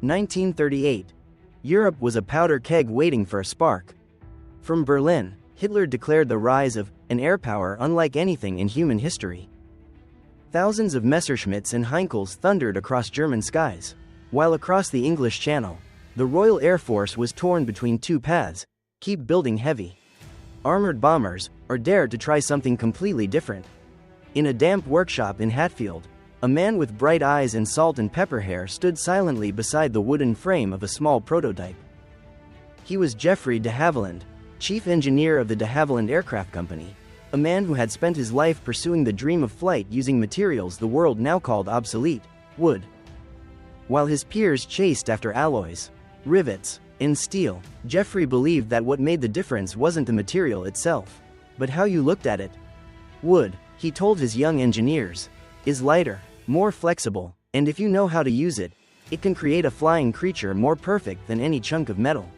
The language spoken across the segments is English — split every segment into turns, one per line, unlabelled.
1938. Europe was a powder keg waiting for a spark. From Berlin, Hitler declared the rise of an air power unlike anything in human history. Thousands of Messerschmitts and Heinkels thundered across German skies, while across the English Channel, the Royal Air Force was torn between two paths: keep building heavy armored bombers, or dare to try something completely different. In a damp workshop in Hatfield, a man with bright eyes and salt and pepper hair stood silently beside the wooden frame of a small prototype. He was Geoffrey de Havilland, chief engineer of the de Havilland Aircraft Company, a man who had spent his life pursuing the dream of flight using materials the world now called obsolete: wood. While his peers chased after alloys, rivets, and steel, Geoffrey believed that what made the difference wasn't the material itself, but how you looked at it. Wood, he told his young engineers, is lighter, more flexible, and if you know how to use it, it can create a flying creature more perfect than any chunk of metal.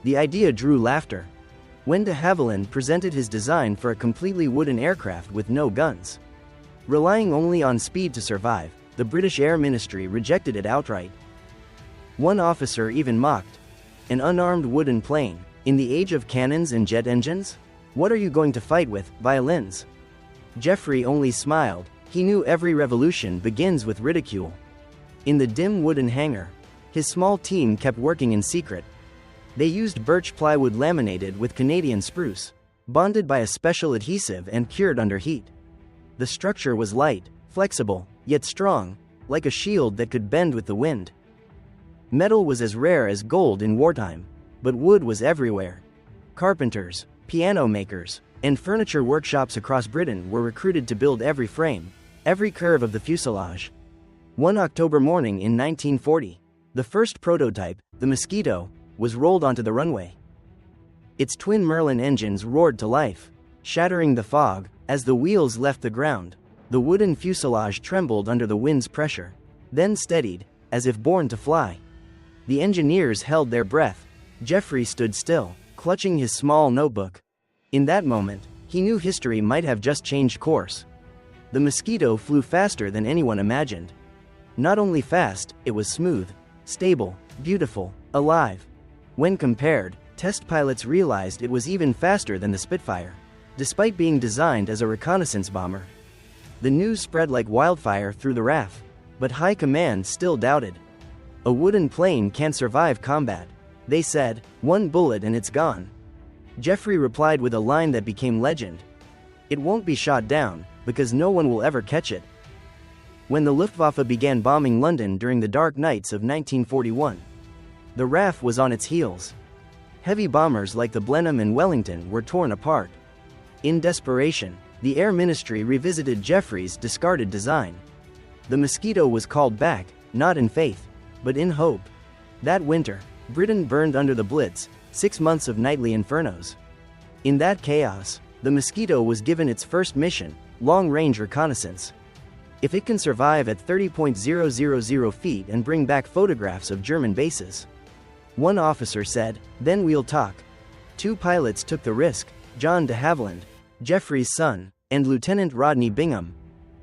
The idea drew laughter. When de Havilland presented his design for a completely wooden aircraft with no guns, relying only on speed to survive, the British Air Ministry rejected it outright. One officer even mocked, "An unarmed wooden plane, in the age of cannons and jet engines? What are you going to fight with, violins?" Geoffrey only smiled. He knew every revolution begins with ridicule. In the dim wooden hangar, his small team kept working in secret. They used birch plywood laminated with Canadian spruce, bonded by a special adhesive and cured under heat. The structure was light, flexible, yet strong, like a shield that could bend with the wind. Metal was as rare as gold in wartime, but wood was everywhere. Carpenters, piano makers, and furniture workshops across Britain were recruited to build every frame, every curve of the fuselage. One October morning in 1940, the first prototype, the Mosquito, was rolled onto the runway. Its twin Merlin engines roared to life, shattering the fog. As the wheels left the ground, the wooden fuselage trembled under the wind's pressure, then steadied, as if born to fly. The engineers held their breath. Geoffrey stood still, clutching his small notebook. In that moment, he knew history might have just changed course. The Mosquito flew faster than anyone imagined. Not only fast, it was smooth, stable, beautiful, alive. When compared, test pilots realized it was even faster than the Spitfire, despite being designed as a reconnaissance bomber. The news spread like wildfire through the RAF, but high command still doubted. A wooden plane can't survive combat, they said. One bullet and it's gone. Geoffrey replied with a line that became legend: "It won't be shot down, because no one will ever catch it." When the Luftwaffe began bombing London during the dark nights of 1941, the RAF was on its heels. Heavy bombers like the Blenheim and Wellington were torn apart. In desperation, the Air Ministry revisited Geoffrey's discarded design. The Mosquito was called back, not in faith, but in hope. That winter, Britain burned under the Blitz, 6 months of nightly infernos. In that chaos, the Mosquito was given its first mission, long-range reconnaissance. If it can survive at 30.000 feet and bring back photographs of German bases, one officer said, then we'll talk. 2 pilots took the risk: John de Havilland, Geoffrey's son, and Lieutenant Rodney Bingham.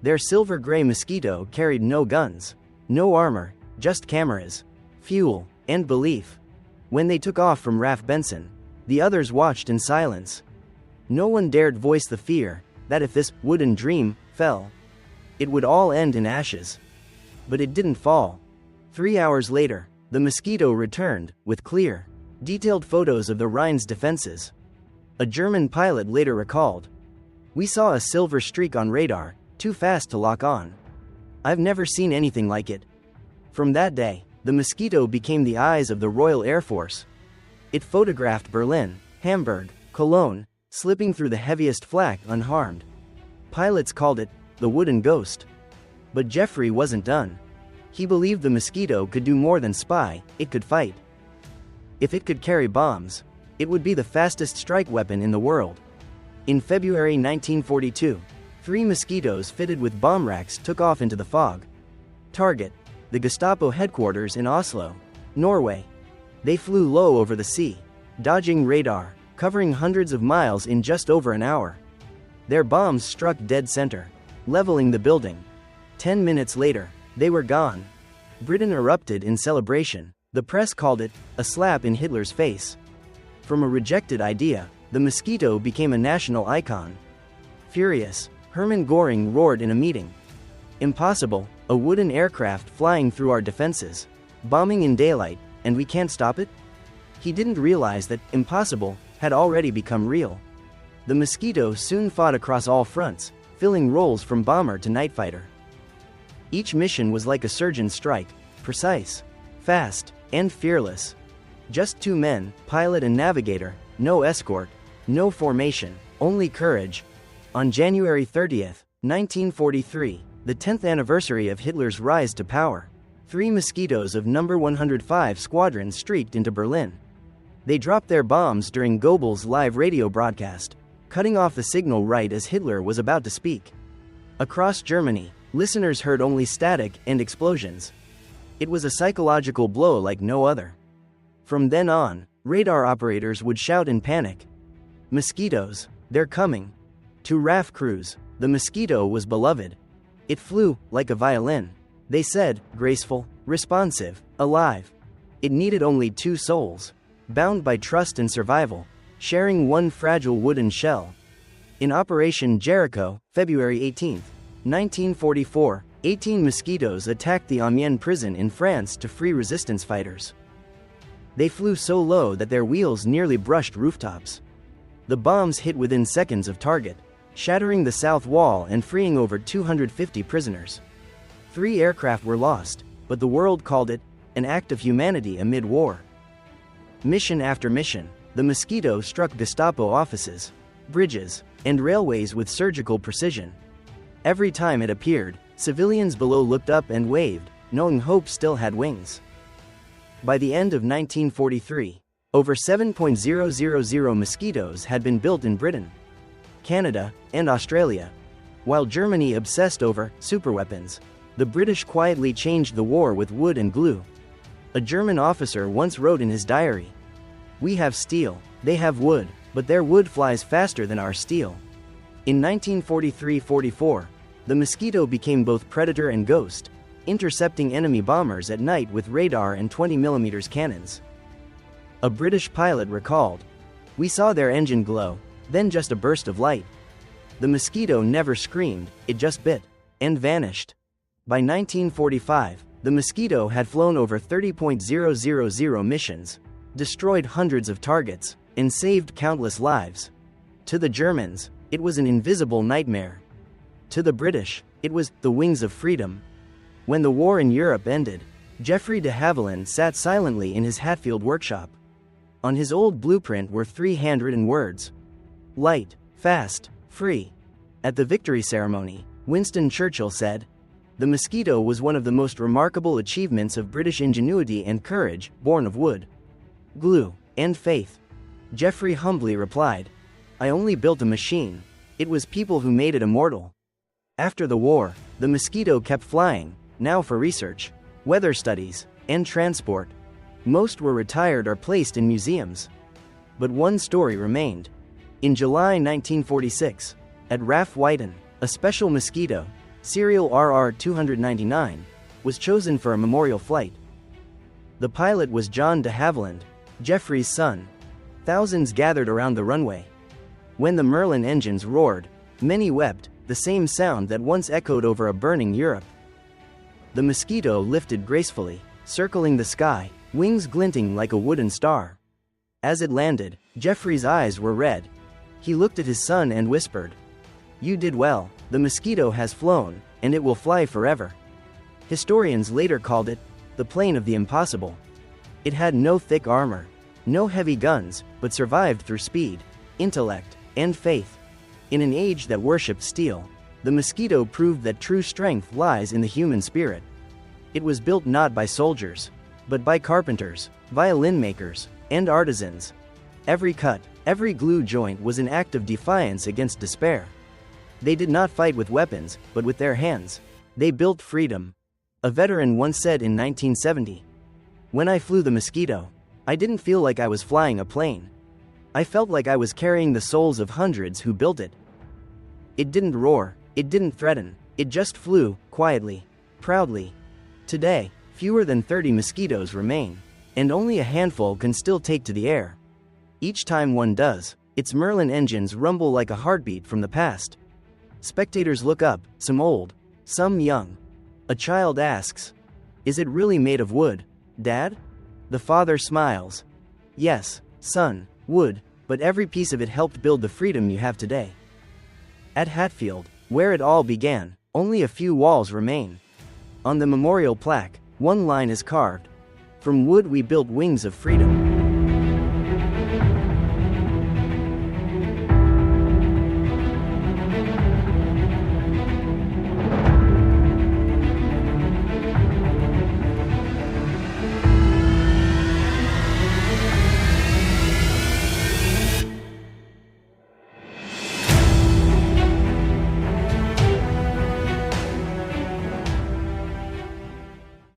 Their silver-gray Mosquito carried no guns, no armor, just cameras, fuel, and belief. When they took off from RAF Benson, the others watched in silence. No one dared voice the fear that if this wooden dream fell, it would all end in ashes. But it didn't fall. 3 hours later, the Mosquito returned, with clear, detailed photos of the Rhine's defenses. A German pilot later recalled, "We saw a silver streak on radar, too fast to lock on. I've never seen anything like it." From that day, the Mosquito became the eyes of the Royal Air Force. It photographed Berlin, Hamburg, Cologne, slipping through the heaviest flak unharmed. Pilots called it the wooden ghost. But Geoffrey wasn't done. He believed the Mosquito could do more than spy, it could fight. If it could carry bombs, it would be the fastest strike weapon in the world. In February 1942, 3 Mosquitoes fitted with bomb racks took off into the fog. Target: the Gestapo headquarters in Oslo, Norway. They flew low over the sea, dodging radar, covering hundreds of miles in just over an hour. Their bombs struck dead center, leveling the building. 10 minutes later, they were gone. Britain erupted in celebration. The press called it a slap in Hitler's face. From a rejected idea, the Mosquito became a national icon. Furious, Hermann Göring roared in a meeting. Impossible, a wooden aircraft flying through our defenses, bombing in daylight, and we can't stop it? He didn't realize that impossible had already become real. The Mosquito soon fought across all fronts, filling roles from bomber to night fighter. Each mission was like a surgeon's strike, precise, fast, and fearless. Just two men, pilot and navigator, no escort, no formation, only courage. On January 30th, 1943, the 10th anniversary of Hitler's rise to power, 3 Mosquitoes of No. 105 Squadron streaked into Berlin. They dropped their bombs during Goebbels' live radio broadcast, cutting off the signal right as Hitler was about to speak. Across Germany, listeners heard only static and explosions. It was a psychological blow like no other. From then on, radar operators would shout in panic, "Mosquitoes, they're coming!" To RAF crews, the Mosquito was beloved. It flew like a violin. They said, graceful, responsive, alive. It needed only 2 souls, bound by trust and survival, sharing one fragile wooden shell. In Operation Jericho, February 18, 1944, 18 Mosquitoes attacked the Amiens prison in France to free resistance fighters. They flew so low that their wheels nearly brushed rooftops. The bombs hit within seconds of target, shattering the south wall and freeing over 250 prisoners. 3 aircraft were lost, but the world called it an act of humanity amid war. Mission after mission, the Mosquito struck Gestapo offices, bridges, and railways with surgical precision. Every time it appeared, civilians below looked up and waved, knowing hope still had wings. By the end of 1943, over 7,000 Mosquitoes had been built in Britain, Canada, and Australia. While Germany obsessed over superweapons, the British quietly changed the war with wood and glue. A German officer once wrote in his diary, "We have steel, they have wood, but their wood flies faster than our steel." In 1943-44, the Mosquito became both predator and ghost, intercepting enemy bombers at night with radar and 20mm cannons. A British pilot recalled, "We saw their engine glow, then just a burst of light. The Mosquito never screamed, it just bit, and vanished." By 1945, the Mosquito had flown over 30,000 missions, destroyed hundreds of targets, and saved countless lives. To the Germans, it was an invisible nightmare. To the British, it was the wings of freedom. When the war in Europe ended, Geoffrey de Havilland sat silently in his Hatfield workshop. On his old blueprint were 3 handwritten words: light, fast, free. At the victory ceremony, Winston Churchill said, "The Mosquito was one of the most remarkable achievements of British ingenuity and courage, born of wood, glue, and faith." Geoffrey humbly replied, "I only built a machine. It was people who made it immortal." After the war, the Mosquito kept flying, now for research, weather studies, and transport. Most were retired or placed in museums. But one story remained. In July 1946, at RAF Wyton, a special Mosquito, serial RR-299, was chosen for a memorial flight. The pilot was John de Havilland, Geoffrey's son. Thousands gathered around the runway. When the Merlin engines roared, many wept, the same sound that once echoed over a burning Europe. The Mosquito lifted gracefully, circling the sky, wings glinting like a wooden star. As it landed, Geoffrey's eyes were red. He looked at his son and whispered, "You did well, the Mosquito has flown, and it will fly forever." Historians later called it the plane of the impossible. It had no thick armor, no heavy guns, but survived through speed, intellect, and faith. In an age that worshipped steel, the Mosquito proved that true strength lies in the human spirit. It was built not by soldiers, but by carpenters, violin makers, and artisans. Every cut, every glue joint was an act of defiance against despair. They did not fight with weapons, but with their hands. They built freedom. A veteran once said in 1970, "When I flew the Mosquito, I didn't feel like I was flying a plane. I felt like I was carrying the souls of hundreds who built it." It didn't roar, it didn't threaten, it just flew, quietly, proudly. Today, Fewer than 30 mosquitoes remain, and only a handful can still take to the air. Each time one does, its Merlin engines rumble like a heartbeat from the past. Spectators look up, some old, some young. A child asks, "Is it really made of wood, Dad?" The father smiles. "Yes, son, wood, but every piece of it helped build the freedom you have today." At Hatfield, where it all began, only a few walls remain. On the memorial plaque, one line is carved: "From wood we built wings of freedom."